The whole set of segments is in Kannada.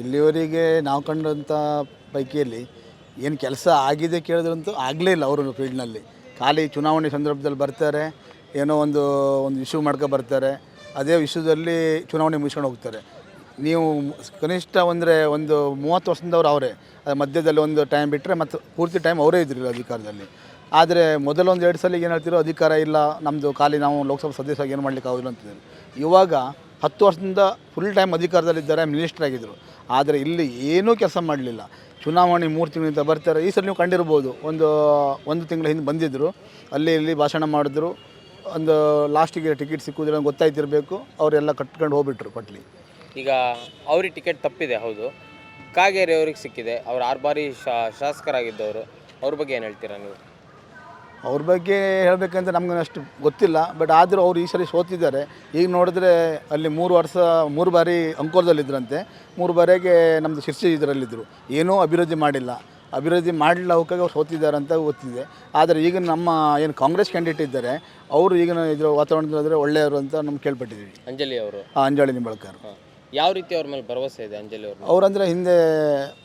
ಇಲ್ಲಿವರೆಗೆ ನಾವು ಕಂಡಂಥ ಪೈಕಿಯಲ್ಲಿ ಏನು ಕೆಲಸ ಆಗಿದೆ ಕೇಳಿದ್ರಂತೂ ಆಗಲೇ ಇಲ್ಲ ಅವರು ಫೀಲ್ಡ್ನಲ್ಲಿ. ಖಾಲಿ ಚುನಾವಣೆ ಸಂದರ್ಭದಲ್ಲಿ ಬರ್ತಾರೆ, ಏನೋ ಒಂದು ಇಶ್ಯೂ ಮಾಡ್ಕೊ ಬರ್ತಾರೆ, ಅದೇ ವಿಷಯದಲ್ಲಿ ಚುನಾವಣೆ ಮುಗಿಸ್ಕೊಂಡು ಹೋಗ್ತಾರೆ. ನೀವು ಕನಿಷ್ಠ ಒಂದು 30 ವರ್ಷದವ್ರು ಅವರೇ, ಮಧ್ಯದಲ್ಲಿ ಒಂದು ಟೈಮ್ ಬಿಟ್ಟರೆ ಮತ್ತು ಪೂರ್ತಿ ಟೈಮ್ ಅವರೇ ಇದ್ದಿರಲಿಲ್ಲ ಅಧಿಕಾರದಲ್ಲಿ. ಆದರೆ ಮೊದಲೊಂದು 2 ಸಲ ಏನು ಹೇಳ್ತಿರೋ ಅಧಿಕಾರ ಇಲ್ಲ ನಮ್ಮದು, ಖಾಲಿ ನಾವು ಲೋಕಸಭಾ ಸದಸ್ಯರಾಗಿ ಏನು ಮಾಡಲಿಕ್ಕೆ ಆಗೋದಿಲ್ಲ ಅಂತಿದ್ದಾರೆ. ಇವಾಗ 10 ವರ್ಷದಿಂದ ಫುಲ್ ಟೈಮ್ ಅಧಿಕಾರದಲ್ಲಿದ್ದಾರೆ, ಮಿನಿಸ್ಟರ್ ಆಗಿದ್ದರು. ಆದರೆ ಇಲ್ಲಿ ಏನೂ ಕೆಲಸ ಮಾಡಲಿಲ್ಲ. ಚುನಾವಣೆ 3 ತಿಂಗಳಿಂದ ಬರ್ತಾರೆ. ಈ ಸಲ ನೀವು ಕಂಡಿರ್ಬೋದು, ಒಂದು ತಿಂಗಳ ಹಿಂದೆ ಬಂದಿದ್ದರು, ಅಲ್ಲಿ ಇಲ್ಲಿ ಭಾಷಣ ಮಾಡಿದ್ರು. ಒಂದು ಲಾಸ್ಟಿಗೆ ಟಿಕೆಟ್ ಸಿಕ್ಕುವುದಿಲ್ಲ ಗೊತ್ತಾಯ್ತಿರಬೇಕು, ಅವರೆಲ್ಲ ಕಟ್ಕೊಂಡು ಹೋಗ್ಬಿಟ್ರು ಪಟ್ಲಿ. ಈಗ ಅವ್ರಿಗೆ ಟಿಕೆಟ್ ತಪ್ಪಿದೆ, ಹೌದು. ಕಾಗೇರಿ ಅವ್ರಿಗೆ ಸಿಕ್ಕಿದೆ. ಅವ್ರು 6 ಬಾರಿ ಶಾಸಕರಾಗಿದ್ದವರು. ಅವ್ರ ಬಗ್ಗೆ ಏನು ಹೇಳ್ತೀರಾ ನೀವು? ಅವ್ರ ಬಗ್ಗೆ ಹೇಳಬೇಕಂತ ನಮ್ಗೆ ಅಷ್ಟು ಗೊತ್ತಿಲ್ಲ. ಬಟ್ ಆದರೂ ಅವ್ರು ಈ ಸಲ ಸೋತಿದ್ದಾರೆ. ಈಗ ನೋಡಿದ್ರೆ ಅಲ್ಲಿ 3 ಬಾರಿ ಅಂಕೋಲದಲ್ಲಿದ್ದರಂತೆ, 3 ಬಾರಿಗೆ ನಮ್ಮದು ಶಿರ್ಸಿ ಇದರಲ್ಲಿದ್ದರು. ಏನೂ ಅಭಿವೃದ್ಧಿ ಮಾಡಿಲ್ಲ. ಅಭಿವೃದ್ಧಿ ಮಾಡಲಿಲ್ಲ, ಅವಕ್ಕಾಗಿ ಅವ್ರು ಸೋತಿದ್ದಾರೆ ಅಂತ ಗೊತ್ತಿದೆ. ಆದರೆ ಈಗ ನಮ್ಮ ಏನು ಕಾಂಗ್ರೆಸ್ ಕ್ಯಾಂಡಿಡೇಟ್ ಇದ್ದಾರೆ, ಅವರು ಈಗಿನ ಇದ್ರ ವಾತಾವರಣದಲ್ಲಿ ಒಳ್ಳೆಯವರು ಅಂತ ನಮ್ಗೆ ಕೇಳ್ಪಟ್ಟಿದ್ದೀವಿ. ಅಂಜಲಿ ಅವರು, ಅಂಜಲಿ ನಿಂಬಳ್ಕರ್. ಯಾವ ರೀತಿ ಅವ್ರ ಮೇಲೆ ಭರವಸೆ ಇದೆ ಅಂಜಲಿ ಅವರು? ಅವರಂದರೆ ಹಿಂದೆ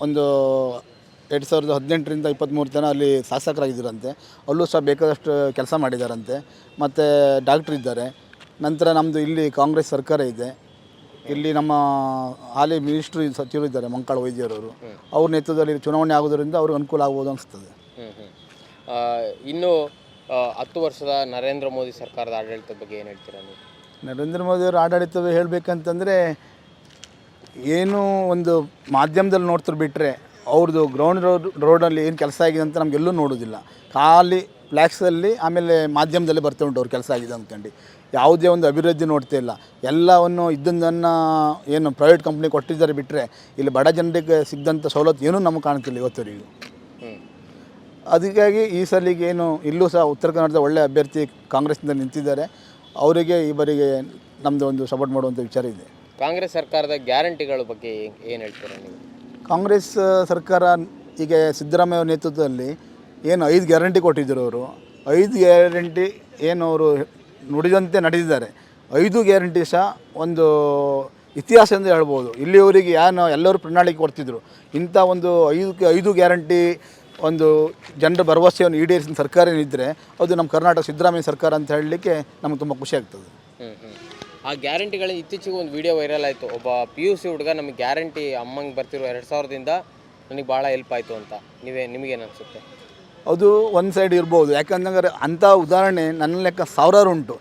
ಒಂದು 2018ರಿಂದ 23 ತನಕ ಅಲ್ಲಿ ಶಾಸಕರಾಗಿದ್ದರಂತೆ. ಅಲ್ಲೂ ಸಹ ಬೇಕಾದಷ್ಟು ಕೆಲಸ ಮಾಡಿದಾರಂತೆ. ಮತ್ತು ಡಾಕ್ಟ್ರ್ ಇದ್ದಾರೆ. ನಂತರ ನಮ್ಮದು ಇಲ್ಲಿ ಕಾಂಗ್ರೆಸ್ ಸರ್ಕಾರ ಇದೆ. ಇಲ್ಲಿ ನಮ್ಮ ಹಾಲಿ ಮಿನಿಸ್ಟ್ರು ಸಚಿವರು ಇದ್ದಾರೆ, ಮಂಕಾಳ ವೈದ್ಯರವರು. ಅವ್ರ ನೇತೃತ್ವದಲ್ಲಿ ಚುನಾವಣೆ ಆಗೋದರಿಂದ ಅವ್ರಿಗೆ ಅನುಕೂಲ ಆಗ್ಬೋದು ಅನಿಸ್ತದೆ. ಇನ್ನು 10 ವರ್ಷದ ನರೇಂದ್ರ ಮೋದಿ ಸರ್ಕಾರದ ಆಡಳಿತದ ಬಗ್ಗೆ ಏನು ಹೇಳ್ತೀರಾ ನೀವು? ನರೇಂದ್ರ ಮೋದಿಯವರು ಆಡಳಿತ ಹೇಳಬೇಕಂತಂದರೆ ಏನು ಒಂದು ಮಾಧ್ಯಮದಲ್ಲಿ ನೋಡ್ತಾರೆ ಬಿಟ್ಟರೆ ಅವ್ರದ್ದು ಗ್ರೌಂಡ್ ರೋಡಲ್ಲಿ ಏನು ಕೆಲಸ ಆಗಿದೆ ಅಂತ ನಮಗೆಲ್ಲೂ ನೋಡೋದಿಲ್ಲ. ಖಾಲಿ ಫ್ಲ್ಯಾಕ್ಸಲ್ಲಿ ಆಮೇಲೆ ಮಾಧ್ಯಮದಲ್ಲಿ ಬರ್ತಾ ಉಂಟು ಅವ್ರ ಕೆಲಸ ಆಗಿದೆ ಅಂದ್ಕೊಂಡು. ಯಾವುದೇ ಒಂದು ಅಭಿವೃದ್ಧಿ ನೋಡ್ತಾ ಇಲ್ಲ. ಎಲ್ಲವನ್ನು ಇದ್ದನ್ನು ಏನು ಪ್ರೈವೇಟ್ ಕಂಪ್ನಿ ಕೊಟ್ಟಿದ್ದಾರೆ ಬಿಟ್ಟರೆ ಇಲ್ಲಿ ಬಡ ಜನರಿಗೆ ಸಿಗ್ದಂಥ ಸವಲತ್ತು ಏನೂ ನಮಗೆ ಕಾಣ್ತಿಲ್ಲ ಇವತ್ತವರೆಗೂ. ಅದಕ್ಕಾಗಿ ಈ ಸಲಿಗೆ ಏನು ಇಲ್ಲೂ ಸಹ ಉತ್ತರ ಕನ್ನಡದ ಒಳ್ಳೆಯ ಅಭ್ಯರ್ಥಿ ಕಾಂಗ್ರೆಸ್ನಿಂದ ನಿಂತಿದ್ದಾರೆ. ಅವರಿಗೆ ಈ ಬಾರಿಗೆ ನಮ್ಮದು ಒಂದು ಸಪೋರ್ಟ್ ಮಾಡುವಂಥ ವಿಚಾರ ಇದೆ. ಕಾಂಗ್ರೆಸ್ ಸರ್ಕಾರದ ಗ್ಯಾರಂಟಿಗಳ ಬಗ್ಗೆ ಏನು ಹೇಳ್ತೀರಾ ನೀವು? ಕಾಂಗ್ರೆಸ್ ಸರ್ಕಾರ ಈಗ ಸಿದ್ದರಾಮಯ್ಯ ನೇತೃತ್ವದಲ್ಲಿ ಏನು 5 ಗ್ಯಾರಂಟಿ ಕೊಟ್ಟಿದ್ದರು. ಅವರು 5 ಗ್ಯಾರಂಟಿ ಏನು ಅವರು ನುಡಿದಂತೆ ನಡೆದಿದ್ದಾರೆ. 5 ಗ್ಯಾರಂಟಿ ಸಹ ಒಂದು ಇತಿಹಾಸ ಎಂದು ಹೇಳ್ಬೋದು. ಇಲ್ಲಿಯವರಿಗೆ ಎಲ್ಲರೂ ಪ್ರಣಾಳಿಕೆ ಕೊಡ್ತಿದ್ರು. ಇಂಥ ಒಂದು 5 ಗ್ಯಾರಂಟಿ ಒಂದು ಜನರ ಭರವಸೆಯನ್ನು ಈಡೇರಿಸಿದ ಸರ್ಕಾರ ಏನಿದ್ದರೆ ಅದು ನಮ್ಮ ಕರ್ನಾಟಕ ಸಿದ್ದರಾಮಯ್ಯ ಸರ್ಕಾರ ಅಂತ ಹೇಳಲಿಕ್ಕೆ ನಮಗೆ ತುಂಬ ಖುಷಿ ಆಗ್ತದೆ. ಆ ಗ್ಯಾರಂಟಿಗಳ ಇತ್ತೀಚೆಗೆ ಒಂದು ವಿಡಿಯೋ ವೈರಲ್ ಆಯಿತು. ಒಬ್ಬ PUC ಹುಡುಗ ನಮಗೆ ಗ್ಯಾರಂಟಿ ಅಮ್ಮಂಗೆ ಬರ್ತಿರೋ 2000ದಿಂದ ನನಗೆ ಭಾಳ ಹೆಲ್ಪ್ ಆಯಿತು ಅಂತ. ನಿಮಗೇನು ಅನಿಸುತ್ತೆ? ಅದು ಒಂದು ಸೈಡ್ ಇರ್ಬೋದು. ಯಾಕಂದ್ರೆ ಅಂಥ ಉದಾಹರಣೆ ನನ್ನ ಲೆಕ್ಕ ಸಾವಿರಾರು ಉಂಟು.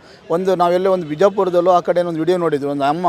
ನಾವೆಲ್ಲೇ ಒಂದು ಬಿಜಾಪುರದಲ್ಲೂ ಆ ಕಡೆ ಒಂದು ವಿಡಿಯೋ ನೋಡಿದ್ರು. ಒಂದು ಅಮ್ಮ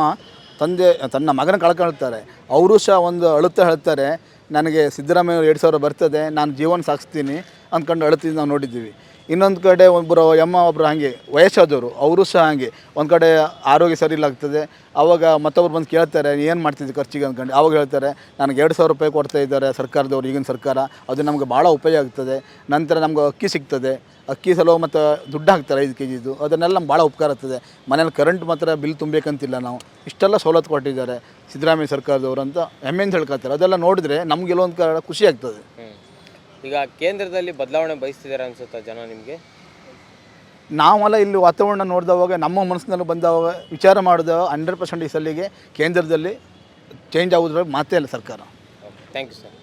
ತನ್ನ ಮಗನ ಕಳ್ಕೊಳ್ತಾರೆ. ಅವರು ಸಹ ಅಳುತ್ತಾ ಹೇಳ್ತಾರೆ, ನನಗೆ ಸಿದ್ದರಾಮಯ್ಯ 2000 ಬರ್ತದೆ, ನಾನು ಜೀವನ ಸಾಗಿಸ್ತೀನಿ ಅಂದ್ಕೊಂಡು ಅಳುತ್ತಿದ್ದು ನಾವು ನೋಡಿದ್ದೀವಿ. ಇನ್ನೊಂದು ಕಡೆ ಒಬ್ಬರು ಹಾಗೆ ವಯಸ್ಸಾದವರು, ಅವರು ಸಹ ಹಾಗೆ ಒಂದು ಕಡೆ ಆರೋಗ್ಯ ಸರಿ ಇಲ್ಲಾಗ್ತದೆ. ಆವಾಗ ಮತ್ತೊಬ್ರು ಬಂದು ಕೇಳ್ತಾರೆ, ಏನು ಮಾಡ್ತಿದ್ದೆ ಖರ್ಚಿಗೆ ಅಂದ್ಕೊಂಡು. ಆವಾಗ ಹೇಳ್ತಾರೆ, ನನಗೆ 2000 ರೂಪಾಯಿ ಕೊಡ್ತಾ ಇದ್ದಾರೆ ಸರ್ಕಾರದವ್ರು, ಈಗಿನ ಸರ್ಕಾರ. ಅದು ನಮಗೆ ಭಾಳ ಉಪಯೋಗ ಆಗ್ತದೆ. ನಂತರ ನಮ್ಗೆ ಅಕ್ಕಿ ಸಿಗ್ತದೆ. ಅಕ್ಕಿ ಸಲುವಾಗಿ ಮತ್ತು ದುಡ್ಡು ಹಾಕ್ತಾರೆ 5 kg. ಅದನ್ನೆಲ್ಲ ನಮ್ಗೆ ಭಾಳ ಉಪಕಾರ ಆಗ್ತದೆ. ಮನೇಲಿ ಕರೆಂಟ್ ಮಾತ್ರ ಬಿಲ್ ತುಂಬಬೇಕಂತಿಲ್ಲ ನಾವು. ಇಷ್ಟೆಲ್ಲ ಸವಲತ್ತು ಕೊಟ್ಟಿದ್ದಾರೆ ಸಿದ್ದರಾಮಯ್ಯ ಸರ್ಕಾರದವರು ಅಂತ ಹೆಮ್ಮೆಯಿಂದ ಹೇಳ್ಕೊತಾರೆ. ಅದೆಲ್ಲ ನೋಡಿದ್ರೆ ನಮಗೆಲ್ಲೊಂದು ಖುಷಿ ಆಗ್ತದೆ. ಈಗ ಕೇಂದ್ರದಲ್ಲಿ ಬದಲಾವಣೆ ಬಯಸ್ತಿದ್ದಾರೆ ಅನಿಸುತ್ತಾ ಜನ ನಿಮಗೆ? ನಾವೆಲ್ಲ ಇಲ್ಲಿ ವಾತಾವರಣ ನೋಡಿದವಾಗ ನಮ್ಮ ಮನಸ್ಸಿನಲ್ಲಿ ಬಂದವಾಗ ವಿಚಾರ ಮಾಡಿದವಾಗ 100% ಈ ಸಲಿಗೆ ಕೇಂದ್ರದಲ್ಲಿ ಚೇಂಜ್ ಆಗೋದ್ರಲ್ಲಿ ಮಾತೇ ಇಲ್ಲ ಸರ್ಕಾರ. Thank you sir.